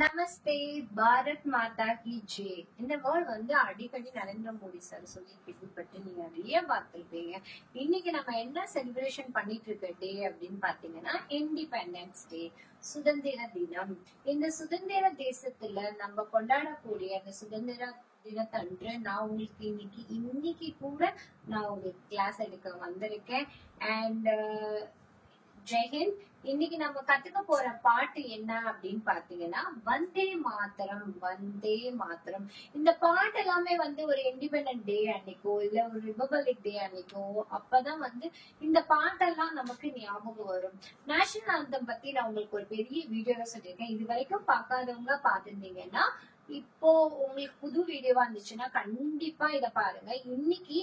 நமஸ்தே, பாரத் மாதா கி ஜெய். இந்த வேர்ட் வந்து அடிக்கடி நரேந்திர மோடி சார் சொல்லி கேள்விப்பட்டு நீங்க நிறைய பார்த்திருப்பீங்க. இன்னைக்கு நம்ம என்ன செலிப்ரேஷன் பண்ணிட்டு இருக்க டே அப்படின்னு பாத்தீங்கன்னா இண்டிபெண்டன்ஸ் டே, சுதந்திர தினம். இந்த சுதந்திர தேசத்துல நம்ம கொண்டாடக்கூடிய அந்த சுதந்திர தினத்தன்று நான் உங்களுக்கு இன்னைக்கு கூட நான் உங்களுக்கு கிளாஸ் எடுக்க வந்திருக்கேன். அண்ட் ஜெயஹிந்த். இன்னைக்கு நம்ம கத்துக்க போற பாட்டு என்ன அப்படின்னு பாத்தீங்கன்னா வந்தே மாதரம், வந்தே மாதரம். இந்த பாட்டு எல்லாமே வந்து ஒரு இண்டிபெண்டன்ட் டே அன்னைக்கோ இல்ல ஒரு ரிபப்ளிக் டே அன்னைக்கோ அப்பதான் வந்து இந்த பாட்டெல்லாம் நமக்கு ஞாபகம் வரும். நேஷனல் ஆந்தம் பத்தி நான் உங்களுக்கு ஒரு பெரிய வீடியோல சொல்லியிருக்கேன். இது வரைக்கும் பார்க்காதவங்க பாத்துருந்தீங்கன்னா இப்போ உங்களுக்கு புது வீடியோவா இருந்துச்சுன்னா கண்டிப்பா இத பாருங்க. இன்னைக்கு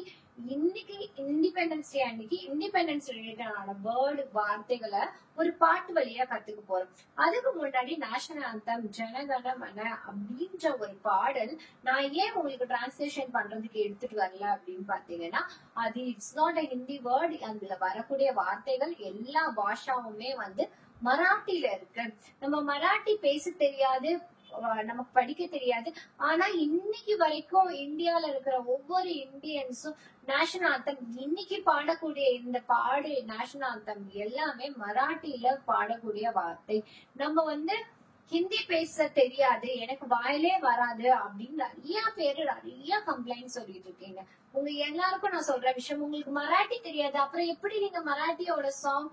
இண்டிபெண்டன்ஸ் டே அன்னைக்கு இண்டிபெண்டன்ஸ் ரிலேட்டடான வேர்டு வார்த்தைகளை ஒரு பாட்டு வழியா கத்துக்க போறோம். அதுக்கு முன்னாடி நேஷனல் ஆந்தம் ஜனகணமன அப்படின்ற ஒரு பாடல் நான் ஏன் உங்களுக்கு டிரான்ஸ்லேஷன் பண்றதுக்கு எடுத்துட்டு வரல அப்படின்னு பாத்தீங்கன்னா அது it's not a Hindi word. அதுல வரக்கூடிய வார்த்தைகள் எல்லா பாஷாவுமே வந்து மராட்டியில இருக்கு. நம்ம மராட்டி பேச தெரியாது, நமக்கு படிக்க தெரியாது. ஆனா இன்னைக்கு வரைக்கும் இந்தியால இருக்கிற ஒவ்வொரு இந்தியன்ஸும் நேஷனல் ஆந்தம் இன்னைக்கு பாடக்கூடிய இந்த நேஷனல் ஆந்தம் எல்லாமே மராட்டியில பாடக்கூடிய வார்த்தை. நம்ம வந்து ஹிந்தி பேச தெரியாது, எனக்கு வாயிலே வராது அப்படின்னு நிறைய பேரு நிறைய கம்ப்ளைண்ட் சொல்லிட்டு இருக்கீங்க. உங்க எல்லாருக்கும் நான் சொல்ற விஷயம், உங்களுக்கு மராட்டி தெரியாது, அப்புறம் எப்படி நீங்க மராட்டியோட சாங்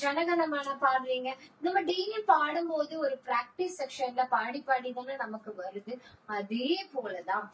ஜனகணமன பாடுறீங்க? நம்ம டெய்லியும் பாடும்போது ஒரு பிராக்டிஸ் செக்ஷன்ல பாடி பாடி தானே நமக்கு வருது. அதே போலதான்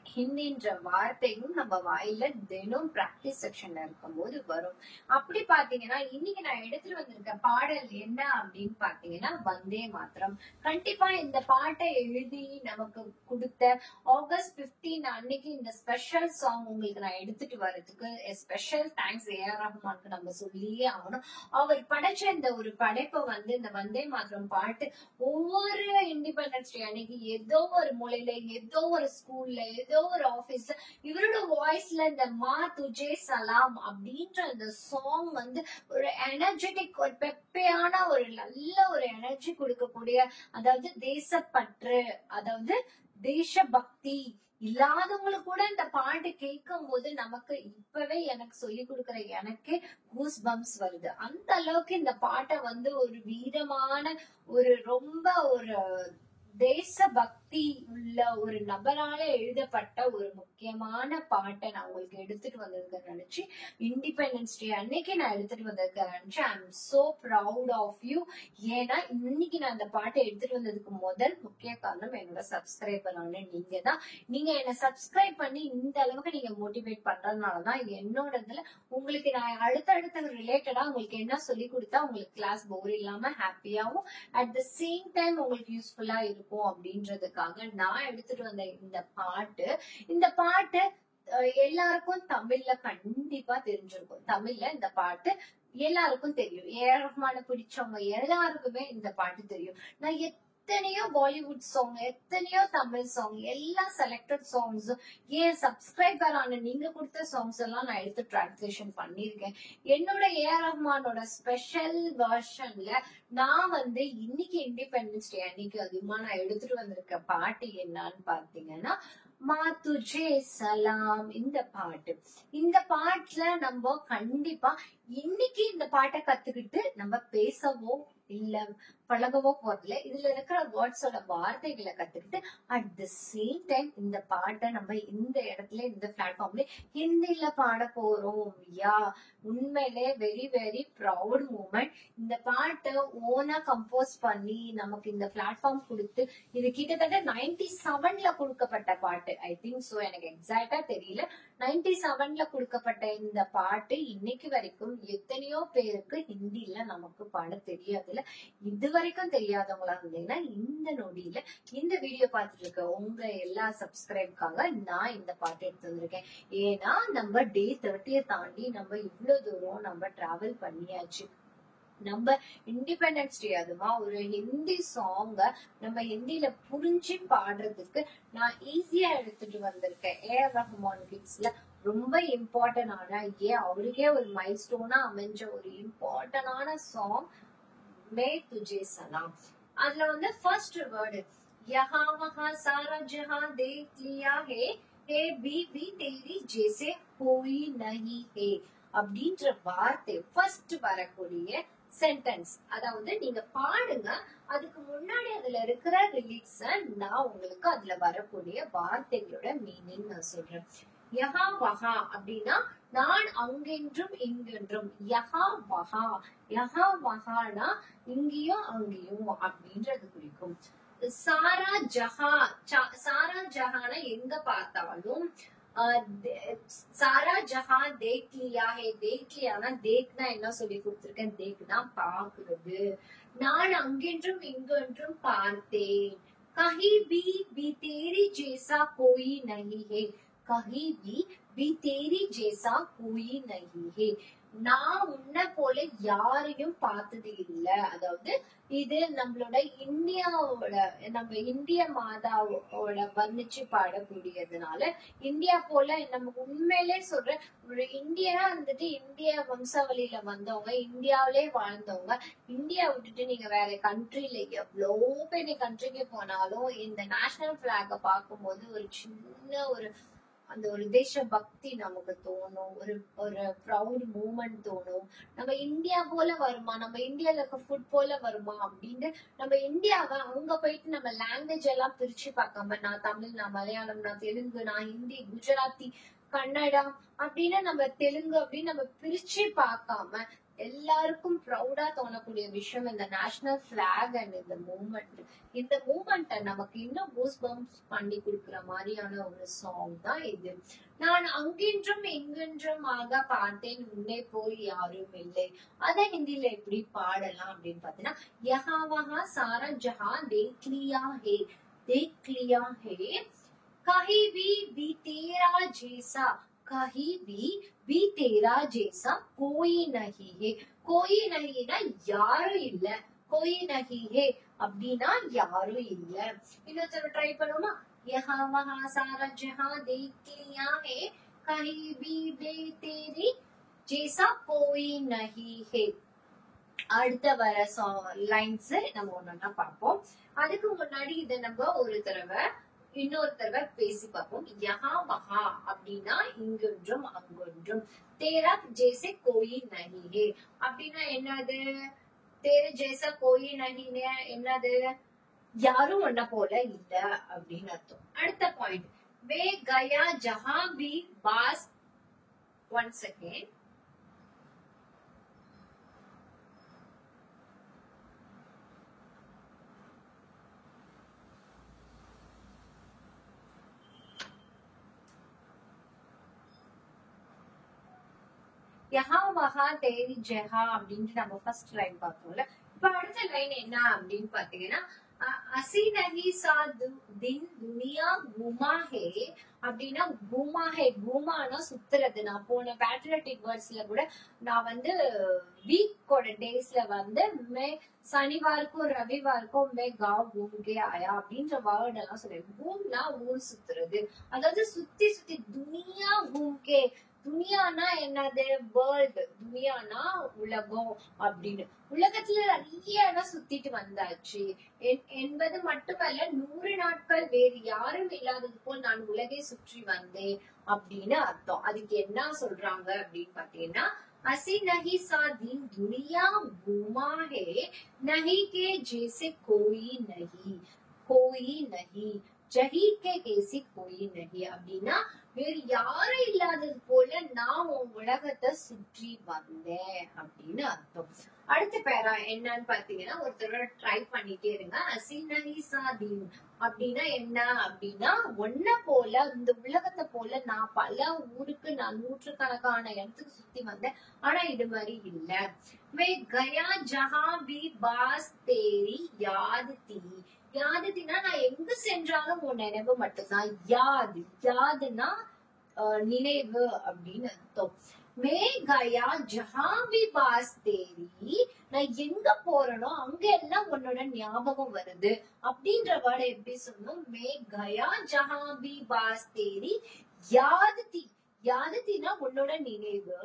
ஹிந்தின்ற வார்த்தையும் நம்ம வாயில தினம் பிராக்டிஸ் செக்ஷன்ல இருக்கும் போது வரும். அப்படி பாத்தீங்கன்னா இன்னைக்கு நான் எடுத்துட்டு வந்திருக்க பாடல் என்ன அப்படின்னு பாத்தீங்கன்னா வந்தே மாதரம். கண்டிப்பா இந்த பாட்டை எழுதி நமக்கு கொடுத்த ஆகஸ்ட் 15 அன்னைக்கு இந்த ஸ்பெஷல் சாங் உங்களுக்கு நான் எடுத்துட்டு வர்றதுக்கு ஸ்பெஷல் தேங்க்ஸ் ஏஆர் ரஹ்மானுக்கு நம்ம சொல்லியே ஆகணும். அவர் படைச்ச இந்த ஒரு படைப்பை வந்து இந்த வந்தே மாதரம் பாட்டு ஒவ்வொரு இண்டிபெண்டன்ஸ் டே அன்னைக்கு ஏதோ ஒரு மூலையில, ஏதோ ஒரு ஸ்கூல்ல, ஏதோ ஒரு ஆபீஸ்ல இவரோட வாய்ஸ்ல இந்த மா துஜே சலாம் அப்படின்ற இந்த சாங் வந்து ஒரு எனர்ஜெட்டிக், ஒரு பெப்பையான, ஒரு நல்ல ஒரு எனர்ஜி கொடுக்கக்கூடிய, அதாவது தேசப்பற்று, அதாவது தேசபக்தி இல்லாதவங்களுக்கு கூட இந்த பாட்டு கேட்கும் போது நமக்கு இப்பவே எனக்கு சொல்லி கொடுக்கற எனக்கு கூஸ் பம்ப்ஸ் வருது. அந்த அளவுக்கு இந்த பாட்டை வந்து ஒரு வீரமான, ஒரு ரொம்ப ஒரு தேசபக்தி உள்ள ஒரு நபரால எழுதப்பட்ட ஒரு முக்கியமான பாட்டை நான் உங்களுக்கு எடுத்துட்டு வந்திருக்கேன் நினைச்சு, இண்டிபெண்டன்ஸ் டே அன்னைக்கு நான் எடுத்துட்டு வந்திருக்கேன் நினைச்சு I am so proud of you. ஏன்னா இன்னைக்கு நான் அந்த பாட்டை எடுத்துட்டு வந்ததுக்கு முதல் முக்கிய காரணம் என்னோட சப்ஸ்கிரைபரான நீங்க தான். நீங்க என்ன சப்ஸ்கிரைப் பண்ணி இந்த அளவுக்கு நீங்க மோட்டிவேட் பண்றதுனாலதான் என்னோட இதுல உங்களுக்கு நான் அடுத்தடுத்த ரிலேட்டடா உங்களுக்கு என்ன சொல்லி கொடுத்தா உங்களுக்கு கிளாஸ் போர் இல்லாம ஹாப்பியாவும் அட் த சேம் டைம் உங்களுக்கு யூஸ்ஃபுல்லா இருக்கும் அப்படின்றதுக்காக நான் எடுத்துட்டு வந்த இந்த பாட்டு எல்லாருக்கும் தமிழ்ல கண்டிப்பா தெரிஞ்சிருக்கும். தமிழ்ல இந்த பாட்டு எல்லாருக்கும் தெரியும். ஏஆர் ரஹ்மான பிடிச்சவங்க எல்லாருக்குமே இந்த பாட்டு தெரியும். நான் எத்தனையோ பாலிவுட் சாங், எத்தனையோ தமிழ் சாங், எல்லா செலக்டட் சாங்ஸ் ஏன் சப்ஸ்கிரைபர் ஆன நீங்க கொடுத்த சாங்ஸ் எல்லாம் நான் எடுத்து டிரான்ஸ்லேஷன் பண்ணிருக்கேன். என்னோட ஏஆர் ரஹ்மானோட ஸ்பெஷல் வெர்ஷன்ல நான் வந்து இன்னைக்கு இண்டிபெண்டன்ஸ் டே அன்னைக்கு அதிகமா நான் எடுத்துட்டு வந்திருக்க பாட்டு என்னன்னு பாத்தீங்கன்னா மா துஜே சலாம். இந்த பாட்டுல நம்ம கண்டிப்பா இன்னைக்கு இந்த பாட்டை கத்துக்கிட்டு நம்ம பேசவோ இல்ல பழகவோ போறதுல இதுல இருக்கிற வேர்ட்ஸோட வார்த்தைகளை கத்துக்கிட்டு அட் த சேம் டைம் இந்த பாட்டை நம்ம இந்த இடத்துல இந்த பிளாட்ஃபார்ம்ல ஹிந்தில பாட போறோம். யா, உண்மையிலே வெரி வெரி ப்ரௌட் மூமெண்ட். இந்த பாட்டை ஓனா கம்போஸ் பண்ணி நமக்கு இந்த பிளாட்ஃபார்ம் கொடுத்து, இது கிட்டத்தட்ட 97ல கொடுக்கப்பட்ட பாட்டு. ஐ திங்க் சோ, எனக்கு எக்ஸாக்டா தெரியல. 97ல கொடுக்கப்பட்ட இந்த பாட்டு இன்னைக்கு வரைக்கும் எத்தனையோ பேருக்கு ஹிந்தில நமக்கு பாட தெரியாதுல. இது வரைக்கும் தெரியாதவங்களா இருந்தீங்கன்னா இந்த நொடியில இந்த வீடியோ பார்த்துட்டு இருக்க உங்க எல்லா சப்ஸ்கிரைப்காக நான் இந்த பாட்டு எடுத்து வந்திருக்கேன். ஏன்னா நம்ம டே 30 தாண்டி நம்ம இவ்வளவு தூரம் நம்ம டிராவல் பண்ணியாச்சு. நம்ம இண்டிபெண்டன்ஸ் டே அதுமா ஒரு ஹிந்தி சாங்க நம்ம ஹிந்தில புரிஞ்சு பாடுறதுக்கு நான் ஈஸியா எடுத்துட்டு வந்திருக்கேன். ஏஆர் ரஹ்மான் கிட்ஸ்ல ரொம்ப இம்பார்ட்டன்டான, அவருக்கே ஒரு மைல் ஸ்டோனா அமைஞ்ச ஒரு இம்பார்ட்டன்டான சாங் மே துஜே சலாம். அதுல வந்து ஃபர்ஸ்ட் வேர்டு யஹா வஹா சாரா ஜஹா தேக் லியா ஹே பி தேரி ஜெய்சே கோயி நஹி ஹே அப்படின்ற வார்த்தை ஃபர்ஸ்ட் வரக்கூடிய சென்டென்ஸ். அதாவது நீங்க பாடுங்க, அதுக்கு முன்னாடி அதுல இருக்கிற லிரிக்ஸ் நான் உங்களுக்கு அதுல வரக்கூடிய வார்த்தைகளோட மீனிங் நான் சொல்றேன். யஹா வஹா அப்படின்னா நான் அங்கென்றும் இங்கென்றும். யஹா வஹா, யஹா வஹானா இங்கேயும் அங்கேயும் அப்படின்றது குறிக்கும். சாரா ஜஹா, சாரா ஜஹானா எங்க பார்த்தாலும், சாரா ஜஹா தேக் லியா ஹே, தேக் லியானா தேக்னா என்ன சொல்லி கொடுத்திருக்கேன், தேக்னா பாக்குறது. நான் அங்கென்றும் இங்கென்றும் பார்த்தேன். கஹி பி தேரி ஜேசா கோயி நஹி ஹே, கஹி பி தேரி ஜேசா கோயி நஹி ஹே. நான் உன்னை போல யாரையும் பார்த்தது இல்ல. அதாவது இது நம்மளோட இந்தியாவோட, நம்ம இந்திய மாதாவோட வர்ணிச்சு பாடக்கூடியதுனால, இந்தியா போல நம்ம உண்மையிலே சொல்ற ஒரு இந்தியனா வந்துட்டு இந்திய வம்சாவளியில வந்தவங்க, இந்தியாவிலே வாழ்ந்தவங்க, இந்தியா விட்டுட்டு நீங்க வேற கண்ட்ரில எவ்வளவு பெரிய கண்ட்ரிக்கு போனாலும் இந்த நேஷனல் பிளாக பார்க்கும்போது ஒரு சின்ன ஒரு அந்த ஒரு தேச பக்தி நமக்கு தோணும், ஒரு ஒரு ப்ரௌட் மூமெண்ட் தோணும். நம்ம இந்தியா போல வருமா, நம்ம இந்தியால இருக்க ஃபுட் போல வருமா அப்படின்னு நம்ம இந்தியாவை அங்க போயிட்டு நம்ம லாங்குவேஜ் எல்லாம் பிரிச்சு பார்க்காம, நான் தமிழ், நான் மலையாளம், நான் தெலுங்கு, நான் ஹிந்தி, குஜராத்தி, கன்னடா அப்படின்னு நம்ம தெலுங்கு அப்படின்னு நம்ம பிரிச்சு பார்க்காம எல்லாருக்கும் ப்ரௌடா தோணக்கூடிய விஷயம் இந்த நேஷனல் பிளாக் அண்ட் இந்த மூமெண்ட். இந்த மூமெண்ட்டை நமக்கு இன்னும் பூஸ் பம்ப்ஸ் பண்ணி கொடுக்குற மாதிரியான ஒரு சாங் தான் இது. நான் அங்கென்றும் எங்கென்றும் ஆக பார்த்தேன், உன்னை போல் யாரும் இல்லை. அத ஹிந்தில எப்படி பாடலாம் அப்படின்னு பாத்தீங்கன்னா, யஹா வஹா சாரா ஜஹா தேக் லியா ஹே, தேக் லியா ஹே कहीं भी तेरा जैसा, कहीं भी तेरा जैसा कोई नहीं है. कोई नहीं ना யாரும் இல்ல, कोई नहीं है அப்படின்னா யாரும் இல்ல. இன்னொரு ட்ரை பண்ணுமா, यहाँ वहाँ सारा जहां देख लिया है, कहीं भी तेरी जैसा कोई नहीं है. அடுத்த வர லைன்ஸ் நம்ம ஒன்னொன்னா பார்ப்போம். அதுக்கு முன்னாடி இதை நம்ம இன்னொரு தடவை பேசி பார்ப்போம். யஹா வஹா அப்படின்னா இங்கொன்றும் அங்கொன்றும். தேரா ஜெய்சே கோயி நஹி ஹே அப்படின்னா என்னது, தேர ஜெய்சா கோயி நஹி என்னது, யாரும் ஒன்ன போல இல்ல அப்படின்னு அர்த்தம். அடுத்த பாயிண்ட், வே கயா ஜஹா பி பாஸ். One second. யஹா வஹா தேரி ஜஹா அப்படின்ட்டு நம்ம ஃபர்ஸ்ட் லைன் பார்த்தோம்ல. இப்ப அடுத்த லைன் என்ன அப்படின்னு பாத்தீங்கன்னா, அசி நஹி சா தின் துனியா குமா ஹே அப்படின்னா, குமா ஹே, குமானா சுத்துறது. நான் போன பேட்ரியாட்டிக் வேர்ட்ஸ்ல கூட நான் வந்து வீக்கோட டேஸ்ல வந்து மே சனிவாருக்கும் ரவிவாருக்கும் மே காவ் கூம்கே ஆயா அப்படின்ற வேர்ட் எல்லாம் சொல்லுவேன். கூம்னா ஊர் சுத்துறது, அதாவது சுத்தி சுத்தி துனியா கூம்கே. துனியானா என்னது, வேர்ல்டு. துனியானா உலகம் அப்படின்னு. உலகத்துல நிறைய இடம் சுத்திட்டு வந்தாச்சு என்பது மட்டுமல்ல, 100 நாட்கள் வேறு யாரும் இல்லாதது போல் நான் உலகை சுற்றி வந்தேன் அப்படின்னு அர்த்தம். அதுக்கு என்ன சொல்றாங்க அப்படின்னு பாத்தீங்கன்னா, அசி நஹி சா தின் துனியா घूमा है, नहीं के जैसे कोई नहीं, कोई नहीं, ஜஹி கே கேசி கோயி நஹி அப்படின்னா வேறு யாரும் இல்லாதது போல நான் உன் உலகத்தை சுற்றி வந்தேன் அப்படின்னு அர்த்தம். அடுத்த பேரா என்னன்னு பாத்தீங்கன்னா, ஒருத்தர் ட்ரை பண்ணிட்டே இருங்க. அசினஹி சாதீன் அப்படின்னா என்ன அப்படின்னா, ஒன்ன போல இந்த உலகத்தை போல நான் பல ஊருக்கு, நான் நூற்றுக்கணக்கான இடத்துக்கு சுத்தி வந்தேன், ஆனா இது மாதிரி இல்ல. மே கயா ஜஹா பி பாஸ் தேரி யாத் தி. யாதுனா நான் எங்க சென்றாலும் உன் நினைவு மட்டும்தான். யாது, யாதுன்னா நினைவு அப்படின்னு அர்த்தம். மே கயா ஜஹா பி பாஸ் தேரி, நான் எங்க போறனோ அங்க எல்லாம் உன்னோட ஞாபகம் வருது அப்படின்ற வேர்டை எப்படி சொல்லணும், மே கயா ஜஹா பி பாஸ் தேரி யாதுதி. யாதுதினா உன்னோட நினைவு.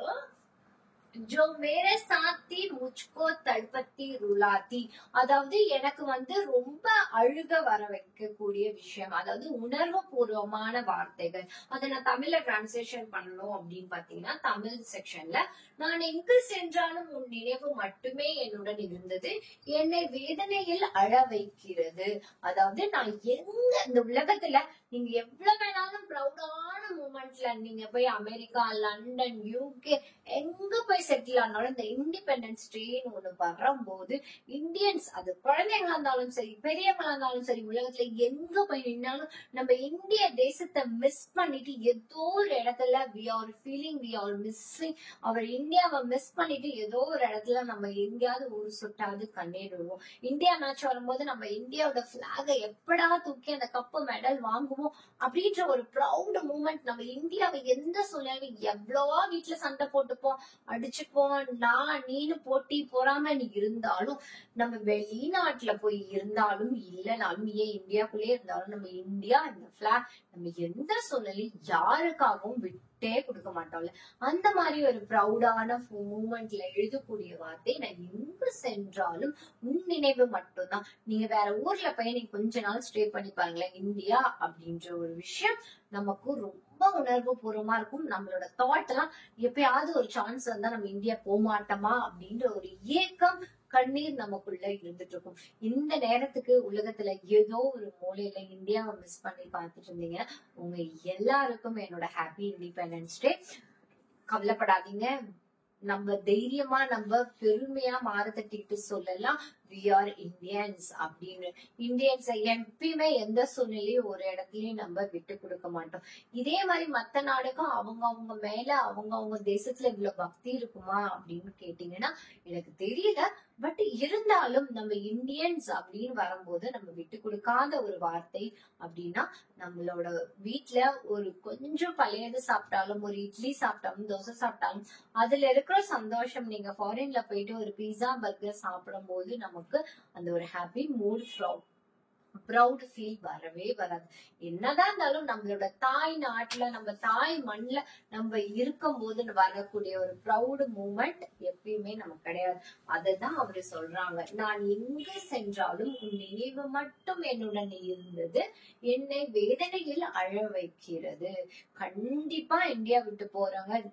जो मेरे साथी मुझको तड़पती रुलाती, அதாவது எனக்கு வந்து ரொம்ப அழுக வர வைக்கக்கூடிய விஷயம், அதாவது உணர்வு பூர்வமான வார்த்தைகள். அதை நான் தமிழ்ல டிரான்ஸ்லேஷன் பண்ணணும் அப்படின்னு பாத்தீங்கன்னா, தமிழ் செக்ஷன்ல நான் எங்கு சென்றாலும் உன் நினைவு மட்டுமே என்னுடன் இருந்தது, என்னை வேதனையில் அழ வைக்கிறது. அதாவது நான் எங்க இந்த உலகத்துல நீங்க எவ்வளவு வேணாலும் ப்ரௌடான மூமெண்ட்ல நீங்க போய் அமெரிக்கா, லண்டன், யூகே எங்க போய் செட்டில் ஆனாலும் இந்த இண்டிபெண்டன்ஸ் டேன்னு ஒண்ணு வரும்போது இந்தியன்ஸ், அது குழந்தைங்களா இருந்தாலும் சரி பெரியவங்களா இருந்தாலும் சரி, உலகத்துல எங்க போய் நின்னாலும் நம்ம இந்திய தேசத்தை மிஸ் பண்ணிட்டு ஏதோ ஒரு இடத்துல we are feeling we are missing அவர் இந்தியாவை மிஸ் பண்ணிட்டு ஏதோ ஒரு இடத்துல நம்ம எங்கேயாவது ஒரு சொட்டாவது கண்ணீர் விடுவோம். இந்தியா மேட்ச் வரும்போது நம்ம இந்தியாவோட பிளாக எப்படா தூக்கி அந்த கப்பு மெடல் வாங்குவோம் அப்படின்ற ஒரு ப்ரௌட் மூமெண்ட். நம்ம இந்தியாவை எந்த சூழ்நிலையும் எவ்வளவா வீட்டுல சண்டை போட்டுப்போம், அடிச்சுப்போம், நான் நீனு போட்டி பொறாம இருந்தாலும், நம்ம வெளிநாட்டுல போய் இருந்தாலும் இல்லைனாலும், ஏன் இந்தியாக்குள்ளே இருந்தாலும், நம்ம இந்தியா இந்த பிளாக் நம்ம எந்த சூழ்நிலையும் யாருக்காகவும் விட்டே கொடுக்க மாட்டோம்ல. அந்த மாதிரி ஒரு ப்ரௌடான மூமெண்ட்ல எழுதக்கூடிய வார்த்தை, நான் எங்கு சென்றாலும் உன் நினைவு மட்டும்தான். நீங்க வேற ஊர்ல போய் நீங்க கொஞ்ச நாள் ஸ்டே பண்ணி பாருங்களேன், இந்தியா அப்படின்ற ஒரு விஷயம் நமக்கு ரொம்ப உணர்வு பூர்வமா இருக்கும். நம்மளோட தாட் எல்லாம் எப்பயாவது ஒரு சான்ஸ் வந்தா நம்ம இந்தியா போமாட்டோமா அப்படின்ற ஒரு ஏக்கம், கண்ணீர் நமக்குள்ள இருந்துட்டு இருக்கும். இந்த நேரத்துக்கு உலகத்துல ஏதோ ஒரு மூலையில இந்தியாவை மிஸ் பண்ணி பார்த்துட்டு இருந்தீங்க, உங்க எல்லாருக்கும் என்னோட ஹாப்பி இண்டிபெண்டன்ஸ் டே. கவலைப்படாதீங்க, நம்ம தைரியமா நம்ம பெருமையா மாற தட்டிட்டு சொல்லலாம் we are Indians அப்படின்னு. இந்தியன்ஸ் எப்பயுமே எந்த சூழ்நிலையும் ஒரு இடத்துலயும் நம்ம விட்டு கொடுக்க மாட்டோம். இதே மாதிரி மத்த நாடுக்கும் அவங்க மேல அவங்க தேசத்துல இவ்வளவு பக்தி இருக்குமா அப்படின்னு கேட்டீங்கன்னா எனக்கு தெரியல. பட் இருந்தாலும் நம்ம இந்தியன்ஸ் அப்படின்னு வரும்போது நம்ம விட்டு கொடுக்காத ஒரு வார்த்தை அப்படின்னா, நம்மளோட வீட்டுல ஒரு கொஞ்சம் பழையது சாப்பிட்டாலும், ஒரு இட்லி சாப்பிட்டாலும், தோசை சாப்பிட்டாலும் அதுல இருக்கிற சந்தோஷம், நீங்க ஃபாரின்ல போயிட்டு ஒரு பீஸா பர்கர் சாப்பிடும் போது நமக்கு அந்த ஒரு ஹாப்பி மூட் ப்ரௌட் ஃபீல் வரவே வராது. என்னதான் இருந்தாலும் நம்மளோட தாய் நாட்டுல நம்ம தாய் மண்ல நம்ம இருக்கும் போது வரக்கூடிய ஒரு ப்ரௌட் மூமெண்ட் எப்பயுமே நமக்கு கிடையாது. அதுதான் அவரு சொல்றாங்க, நான் எங்கு சென்றாலும் உன் நினைவு மட்டும் என்னுடன் இருந்தது, என்னை வேதனையில் அழ வைக்கிறது. கண்டிப்பா இந்தியா விட்டு போறாங்க,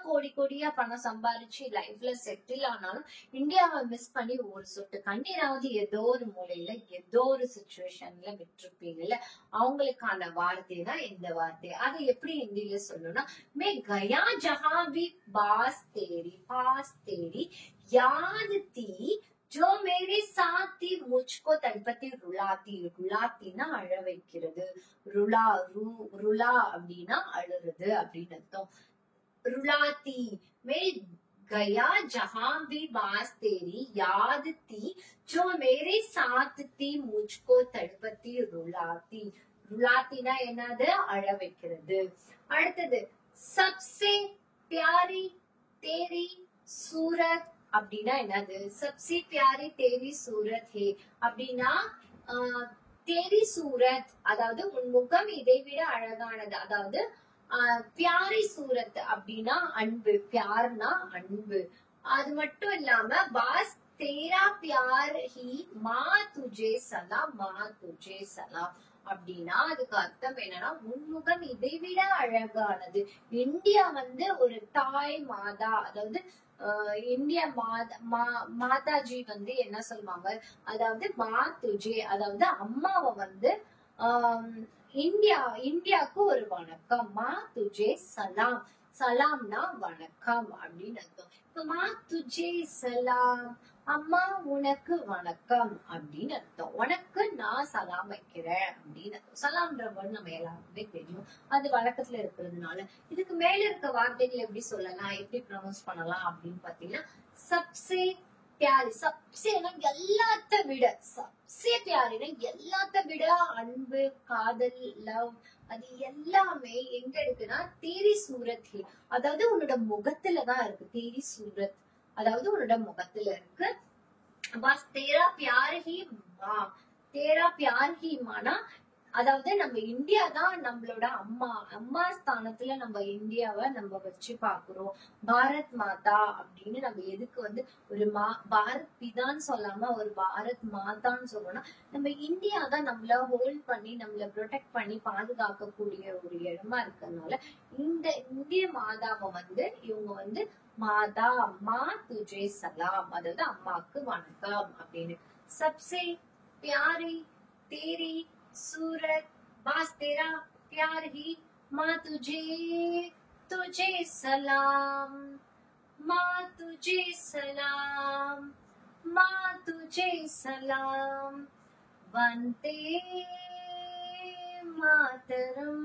கோடி கோடியா பணம் சம்பாரிச்சு லைஃப்ல செட்டில் ஆனாலும் இந்தியாவை மிஸ் பண்ணி ஒரு சொட்டு கண்ணீராவது ஏதோ ஒரு மூலையில ஏதோ ஒரு சிச்சுவேஷன்ல விட்டுருப்பீங்கல்ல. அவங்களுக்கான வார்த்தை தான் இந்த வார்த்தை. அதை எப்படி ஹிந்தியில சொல்லணும்னா, மே கயா ஜஹாபி பாஸ் தேரி யாத் தி जो मेरे साथ ही मुझको तड़पती रुलाती, रुलातीना அழ வைக்கிறது, रुला அப்படின்னா அழுறது அப்படின்னு அர்த்தம். रुलाती में गया जहां भी बास तेरी याद थी, जो मेरे साथ थी मुझको तड़पती रुलाती. रुलातीना என்னது, அழ வைக்கிறது. அடுத்தது सबसे प्यारी तेरी सूरत அப்படின்னா என்னது, सबसे प्यारी तेरी सूरत है அப்படின்னா தேரி சூரத் அதாவது உன் முகம் இதை விட அழகானது, அதாவது பியாரி சூரத் அப்படின்னா அன்பு, பியார்னா அன்பு. அது மட்டும் இல்லாம பாஸ் தேரா பியார் ஹி மா துஜே சலாம், மா துஜே சலாம் அப்படின்னா அதுக்கு அர்த்தம் என்னன்னா உன்முகம் இதை விட அழகானது. இந்தியா வந்து ஒரு தாய் மாதா, அதாவது இந்தியா மாதாஜி வந்து என்ன சொல்லுவாங்க, அதாவது மா துஜே, அதாவது அம்மாவை வந்து இந்தியாவுக்கு ஒரு வணக்கம், மா துஜே சலாம், சலாம்னா வணக்கம் அப்படின்னு அர்த்தம். இப்ப மா துஜே சலாம், அம்மா உனக்கு வணக்கம் அப்படின்னு அர்த்தம். உனக்கு நான் சலாம் வைக்கிறேன் அப்படின்னு அர்த்தம். சலாம்ன்ற வேர்ட் நம்ம எல்லாருக்குமே தெரியும், அது வழக்கத்துல இருக்கிறதுனால. இதுக்கு மேல இருக்க வார்த்தைகள் எப்படி சொல்லலாம், எப்படி ப்ரொனவுன்ஸ் பண்ணலாம் அப்படின்னு பாத்தீங்கன்னா, சப்சே பியாரி, சப்சேனா எல்லாத்த விட, சப்சே பியாரினா எல்லாத்த விட அன்பு, காதல், லவ், அது எல்லாமே எங்க இருக்குன்னா தேரி சூரத், அதாவது உன்னோட முகத்துலதான் இருக்கு. தேரி சூரத் அதாவது உன்னோட முகத்துல இருக்கு. பஸ் தேரா பியார் ஹி மா, தேரா பியார் ஹி மானா அதாவது நம்ம இந்தியா தான் நம்மளோட அம்மா ஸ்தானத்துல நம்ம இந்தியாவை நம்ம வச்சு பாக்குறோம். பாரத் மாதா அப்படின்னு நம்ம எதுக்கு வந்து ஒரு பாரத் பிதான்னு சொல்லாம ஒரு பாரத் மாதான்னு சொல்லணும்னா, நம்ம இந்தியா தான் நம்மள ஹோல்ட் பண்ணி நம்மள ப்ரொடெக்ட் பண்ணி பாதுகாக்கக்கூடிய ஒரு இடமா இருக்கிறதுனால இந்த இந்திய மாதாவை வந்து இவங்க வந்து மாதா அம்மா துஜே சலாம், அதாவது அம்மாக்கு வணக்கம் அப்படின்னு. சப்சே பியாரி தேரி सूरत बास तेरा प्यार ही माँ तुझे तुझे सलाम, माँ तुझे सलाम, माँ तुझे सलाम, वंदे मातरम.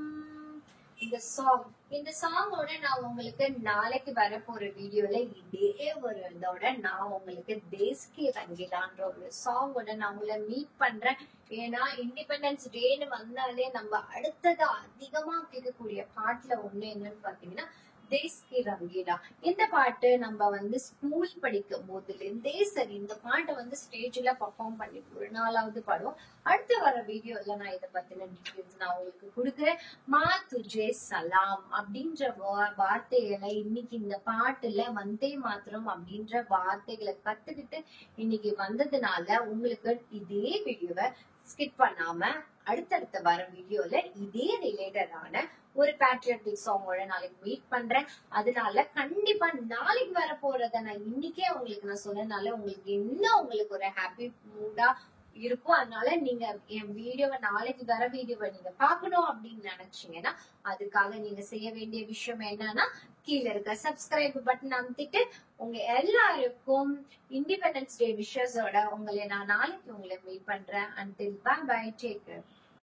இந்த சாங்கோட நான் உங்களுக்கு நாளைக்கு வரப்போற வீடியோல இதே ஒரு இதோட நான் உங்களுக்கு தேஸ்கி ரங்கிலான்ற ஒரு சாங்கோட நான் உங்களை மீட் பண்றேன். ஏன்னா இண்டிபெண்டன்ஸ் டேன்னு வந்தாலே நம்ம அடுத்தது அதிகமா கேட்கக்கூடிய பாட்டுல ஒண்ணு என்னன்னு பாத்தீங்கன்னா தேஸ்கி ரங்கீலா. இந்த பாட்டு நம்ம வந்து ஸ்கூல் படிக்கும் போதுல இருந்தே சரி இந்த பாட்டை வந்து ஸ்டேஜ்ல பர்ஃபார்ம் பண்ணி ஒரு நாளாவது பாடுவோம். அடுத்து வர வீடியோல நான் இதை பத்தின டீடைல்ஸ் நான் உங்களுக்கு கொடுக்குறேன். மா துஜே சலாம் அப்படின்ற வார்த்தைகளை இன்னைக்கு இந்த பாட்டுல வந்தே மாத்திரம் அப்படின்ற வார்த்தைகளை கத்துக்கிட்டு இன்னைக்கு வந்ததுனால உங்களுக்கு இதே வீடியோவை ஸ்கிப் பண்ணாம அடுத்தடுத்த வர வீடியோல இதே ரிலேட்டடான ஒரு பேட்ரியாட்டிக் சாங்கோட நாளைக்கு மீட் பண்றேன். அதனால கண்டிப்பா நாளைக்கு வர போறத நான் இன்னைக்கே உங்களுக்கு நான் சொன்னதுனால உங்களுக்கு இன்னும் உங்களுக்கு ஒரு ஹாப்பி மூடா இருக்கும். அதனால நீங்க என் வீடியோவை நாளைக்கு வர வீடியோவை நீங்க பாக்கணும் அப்படின்னு நினைச்சீங்கன்னா அதுக்காக நீங்க செய்ய வேண்டிய விஷயம் என்னன்னா கீழே இருக்க சப்ஸ்கிரைப் பட்டன் அமுத்திட்டு உங்க எல்லாருக்கும் இண்டிபெண்டன்ஸ் டே விஷஸோட உங்களை நான் நாளைக்கு உங்களை மீட் பண்றேன். until bye bye, take care.